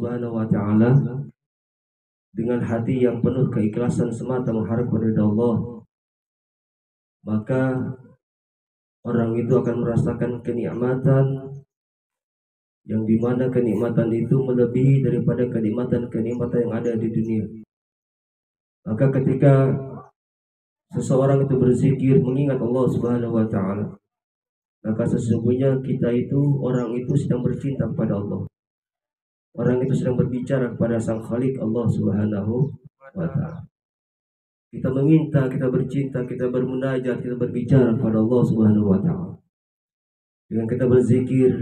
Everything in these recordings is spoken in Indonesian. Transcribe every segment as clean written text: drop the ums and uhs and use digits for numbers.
Subhanahu wa taala dengan hati yang penuh keikhlasan semata mengharapkan ridha Allah, maka orang itu akan merasakan kenikmatan yang dimana kenikmatan itu melebihi daripada kenikmatan-kenikmatan yang ada di dunia. Maka ketika seseorang itu berzikir mengingat Allah Subhanahu wa taala, maka sesungguhnya kita itu, orang itu sedang bercinta kepada Allah. Orang itu sedang berbicara kepada Sang Khalik Allah Subhanahu wa taala. Kita meminta, kita bercinta, kita bermunajat, kita berbicara kepada Allah Subhanahu wa taala. Dengan kita berzikir,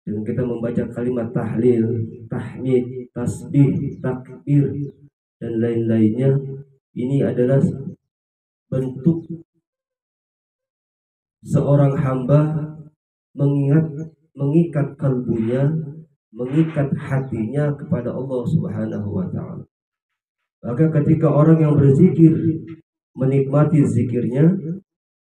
dengan kita membaca kalimat tahlil, tahmid, tasbih, takbir dan lain-lainnya, ini adalah bentuk seorang hamba mengikat kalbunya, mengikat hatinya kepada Allah Subhanahu wa taala. Maka ketika orang yang berzikir menikmati zikirnya,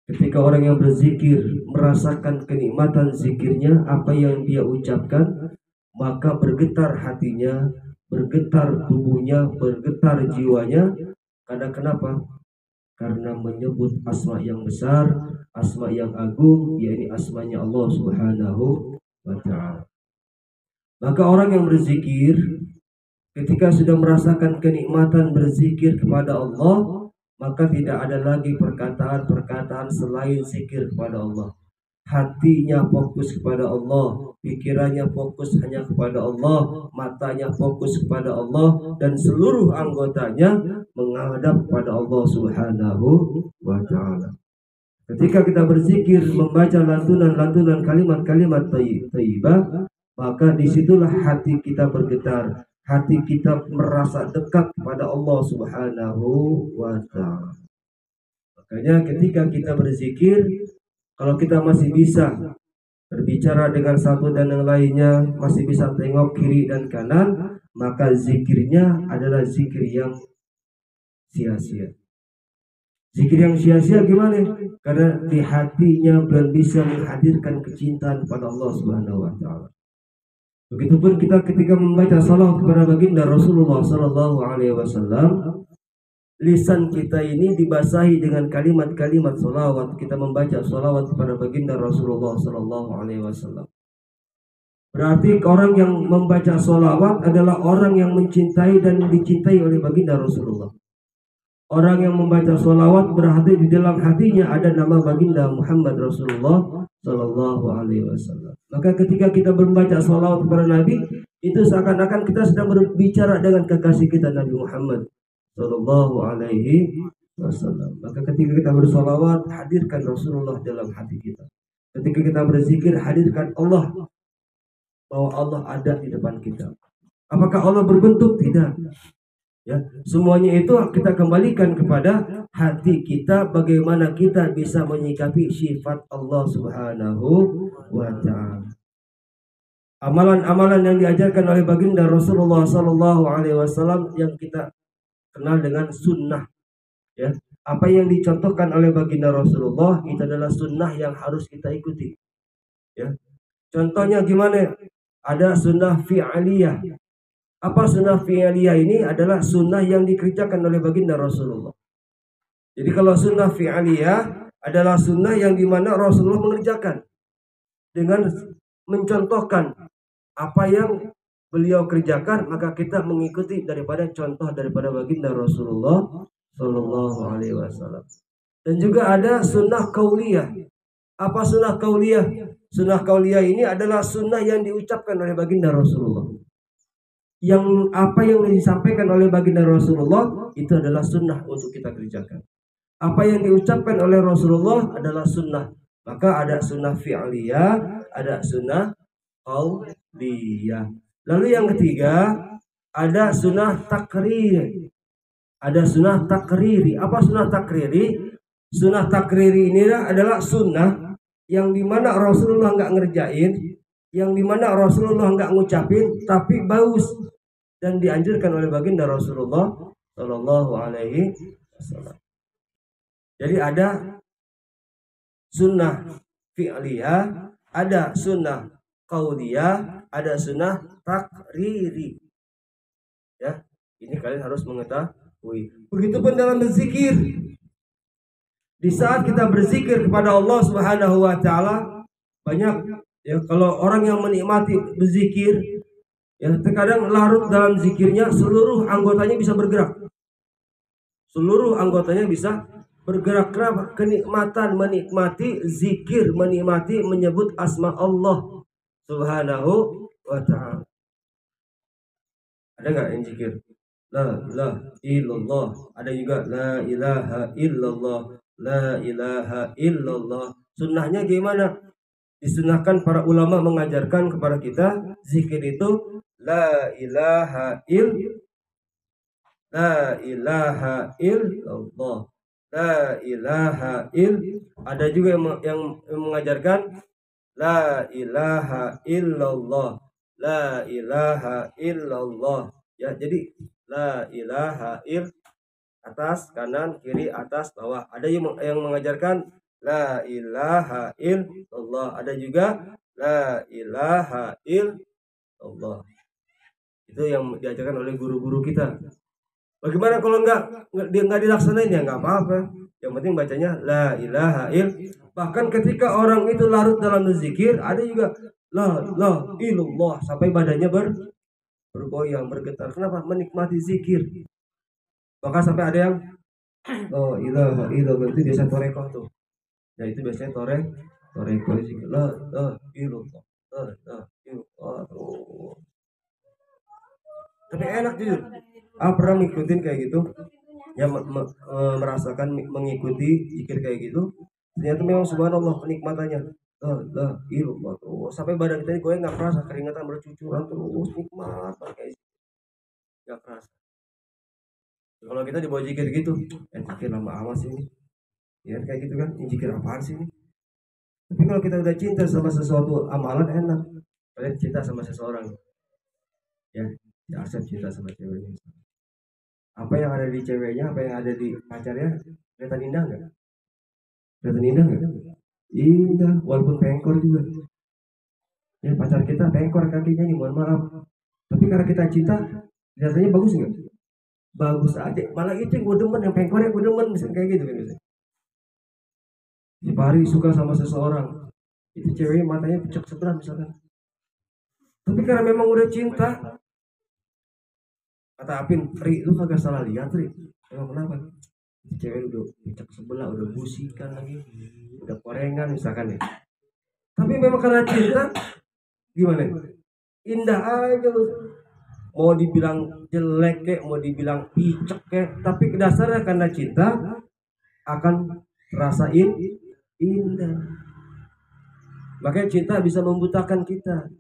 ketika orang yang berzikir merasakan kenikmatan zikirnya, apa yang dia ucapkan, maka bergetar hatinya, bergetar tubuhnya, bergetar jiwanya. Karena kenapa? Karena menyebut asma yang besar, asma yang agung, yaitu asmanya Allah Subhanahu wa ta'ala. Maka orang yang berzikir ketika sudah merasakan kenikmatan berzikir kepada Allah, maka tidak ada lagi perkataan-perkataan selain zikir kepada Allah. Hatinya fokus kepada Allah, pikirannya fokus hanya kepada Allah, matanya fokus kepada Allah, dan seluruh anggotanya menghadap kepada Allah Subhanahu wa ta'ala. Ketika kita berzikir, membaca lantunan-lantunan kalimat-kalimat thayyibah, maka disitulah hati kita bergetar, hati kita merasa dekat kepada Allah Subhanahu wa ta'ala. Makanya ketika kita berzikir, kalau kita masih bisa berbicara dengan satu dan yang lainnya, masih bisa tengok kiri dan kanan, maka zikirnya adalah zikir yang sia-sia. Zikir yang sia-sia gimana? Karena di hatinya belum bisa menghadirkan kecintaan kepada Allah Subhanahu wa ta'ala. Begitupun kita ketika membaca salawat kepada baginda Rasulullah sallallahu alaihi wasallam, lisan kita ini dibasahi dengan kalimat-kalimat salawat. Kita membaca salawat kepada baginda Rasulullah sallallahu alaihi wasallam. Berarti orang yang membaca salawat adalah orang yang mencintai dan dicintai oleh baginda Rasulullah. Orang yang membaca salawat berarti di dalam hatinya ada nama baginda Muhammad Rasulullah sallallahu alaihi wasallam. Maka ketika kita membaca salawat kepada Nabi, itu seakan-akan kita sedang berbicara dengan kekasih kita Nabi Muhammad sallallahu alaihi wasallam. Maka ketika kita bersalawat, hadirkan Rasulullah dalam hati kita. Ketika kita berzikir, hadirkan Allah, bahwa Allah ada di depan kita. Apakah Allah berbentuk? Tidak. Ya, semuanya itu kita kembalikan kepada hati kita, bagaimana kita bisa menyikapi sifat Allah Subhanahu wa ta'ala. Amalan-amalan yang diajarkan oleh baginda Rasulullah sallallahu alaihi wasallam yang kita kenal dengan sunnah, ya. Apa yang dicontohkan oleh baginda Rasulullah itu adalah sunnah yang harus kita ikuti, ya. Contohnya gimana? Ada sunnah fi'aliyah. Apa sunnah fi'aliyah ini? Adalah sunnah yang dikerjakan oleh baginda Rasulullah. Jadi kalau sunnah fi'aliyah adalah sunnah yang dimana Rasulullah mengerjakan dengan mencontohkan apa yang beliau kerjakan, maka kita mengikuti daripada contoh daripada baginda Rasulullah sallallahu alaihi wasallam. Dan juga ada sunnah qauliyah. Apa sunnah qauliyah? Sunnah qauliyah ini adalah sunnah yang diucapkan oleh baginda Rasulullah. Yang apa yang disampaikan oleh baginda Rasulullah itu adalah sunnah untuk kita kerjakan. Apa yang diucapkan oleh Rasulullah adalah sunnah. Maka ada sunnah fi'aliyah, ada sunnah qauliyah. Lalu yang ketiga, ada sunnah takriri. Ada sunnah takriri. Apa sunnah takriri? Sunnah takriri ini adalah sunnah yang dimana Rasulullah nggak ngerjain, yang dimana Rasulullah nggak ngucapin, tapi bagus dan dianjurkan oleh baginda Rasulullah sallallahu alaihi wasallam. Jadi ada sunnah fi'liyah, ada sunnah qauliyah, ada sunnah takriri. Ya, ini kalian harus mengetahui. Begitupun dalam berzikir. Di saat kita berzikir kepada Allah Subhanahu wa taala, banyak ya kalau orang yang menikmati berzikir, ya terkadang larut dalam zikirnya, seluruh anggotanya bisa bergerak. Seluruh anggotanya bisa bergerak. Kenapa? Kenikmatan menikmati zikir, menikmati menyebut asma Allah Subhanahu wa ta'ala. Ada nggak yang zikir? La ilaha illallah. Ada juga la ilaha illallah. La ilaha illallah. Sunnahnya gimana? Disunahkan para ulama mengajarkan kepada kita zikir itu la ilaha illallah. La ilaha illallah. La ilaha Ada juga yang mengajarkan la ilaha illallah. La ilaha illallah. Ya, jadi la ilaha atas, kanan, kiri, atas, bawah. Ada yang mengajarkan la ilaha illallah. Ada juga la ilaha illallah. Itu yang diajarkan oleh guru-guru kita. Bagaimana kalau nggak dilaksanain, ya nggak apa-apa. Yang penting bacanya la ilaha Bahkan ketika orang itu larut dalam zikir, ada juga la ilallah sampai badannya bergoyang, bergetar. Kenapa? Menikmati zikir. Bahkan sampai ada yang la ilaha illallah itu biasa toreko tuh. Ya itu biasanya toreko zikir. La ilallah. La ilallah. Tapi enak jujur. Pernah ngikutin kayak gitu, ya merasakan mengikuti zikir kayak gitu, ternyata memang subhanallah kenikmatannya. La ilallah. Sampai badan kita ini goyang, nggak kerasa, keringatan bercucuran terus, nikmat kayak gitu. Nggak kerasa. Kalau kita dibawa zikir gitu, zikir lama amat sih ini. Ya kayak gitu kan, ini zikir apaan sih ini? Tapi kalau kita udah cinta sama sesuatu amalan enak. Kalian cinta sama seseorang, ya asal cinta sama ceweknya. Apa yang ada di ceweknya, apa yang ada di pacarnya, kelihatan indah nggak? Kelihatan indah nggak? Indah, walaupun pengkor juga. Ya pacar kita pengkor kakinya nih, mohon maaf. Tapi karena kita cinta, kelihatannya bagus nggak? Bagus aja. Malah itu yang gue demen, yang pengkornya gue demen, misalnya kayak gitu kan misalnya. Si Pari suka sama seseorang, itu ceweknya matanya pucuk sebelah misalkan. Tapi karena memang udah cinta, kata Apin, Ri, lu kagak salah lihat, Ri. Emang kenapa? Cewek udah pucuk sebelah, udah busikan lagi, udah korengan misalkan ya. Tapi memang karena cinta, gimana? Indah aja. Mau dibilang jelek kek, mau dibilang picek kek, tapi dasarnya karena cinta akan rasain indah. Makanya cinta bisa membutakan kita.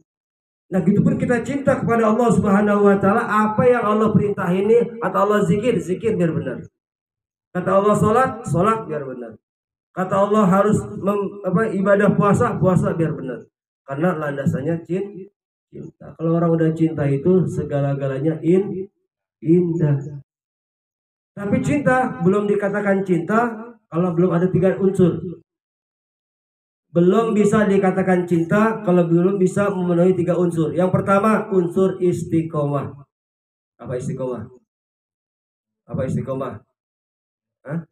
Nah, gitu pun kita cinta kepada Allah Subhanahu wa taala, apa yang Allah perintah ini, atau Allah zikir biar benar. Kata Allah sholat biar benar. Kata Allah harus ibadah puasa biar benar. Karena landasannya cinta. Kalau orang udah cinta itu segala-galanya indah. Tapi cinta belum dikatakan cinta kalau belum ada 3 unsur. Belum bisa dikatakan cinta kalau belum bisa memenuhi 3 unsur. Yang pertama, unsur istiqomah. Apa istiqomah?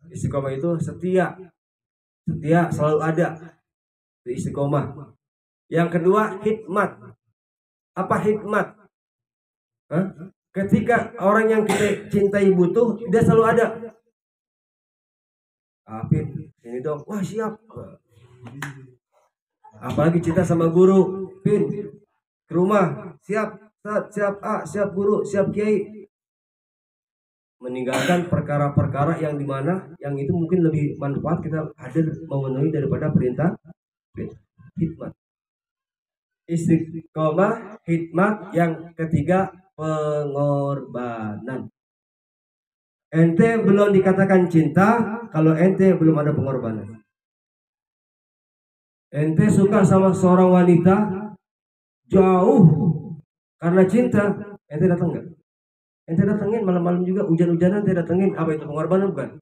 Istiqomah itu setia selalu ada. Itu istiqomah. Yang kedua, hikmat. Apa hikmat? Ketika orang yang kita cintai butuh, dia selalu ada. Apin, ini dong. Wah, siap. Apalagi cinta sama guru, Pin, ke rumah, siap guru, siap kiai. Meninggalkan perkara-perkara yang dimana yang itu mungkin lebih manfaat kita hadir memenuhi daripada perintah hikmat. Istiqomah, hikmat. Yang ketiga, pengorbanan. Ente belum dikatakan cinta kalau ente belum ada pengorbanan. Ente suka sama seorang wanita jauh karena cinta, ente datang nggak? Ente datengin malam-malam juga, hujan-hujanan ente datengin. Apa itu pengorbanan? Bukan?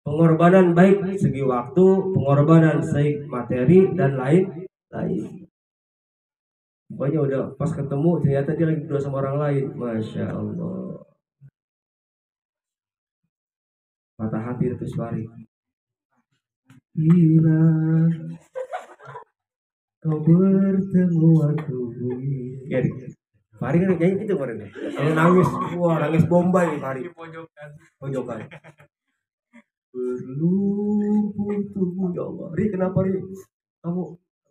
Pengorbanan baik segi waktu, pengorbanan segi materi dan lain. Pokoknya udah pas ketemu ternyata dia lagi berdua sama orang lain. Masya Allah. Patah hati itu Fahri. Bila kau bertemu aku. Ya, Fahri kan kayak gitu kemarin. Kalau nangis, wah nangis Bombay Fahri. Pojokan. Berlumpur tubuh ya Allah. Ri kenapa Ri? Kamu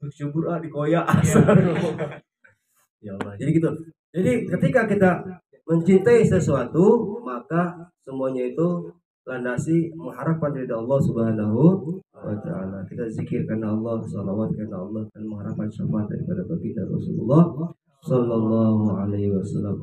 syukur dikoyak asal. Ya Allah. Jadi gitu. Jadi ketika kita mencintai sesuatu, maka semuanya itu landasi mengharapkan dari Allah Subhanahu wa taala. Kita zikir karena Allah, salawat karena Allah, dan mengharapkan syafaat daripada baginda Rasulullah sallallahu alaihi wasallam.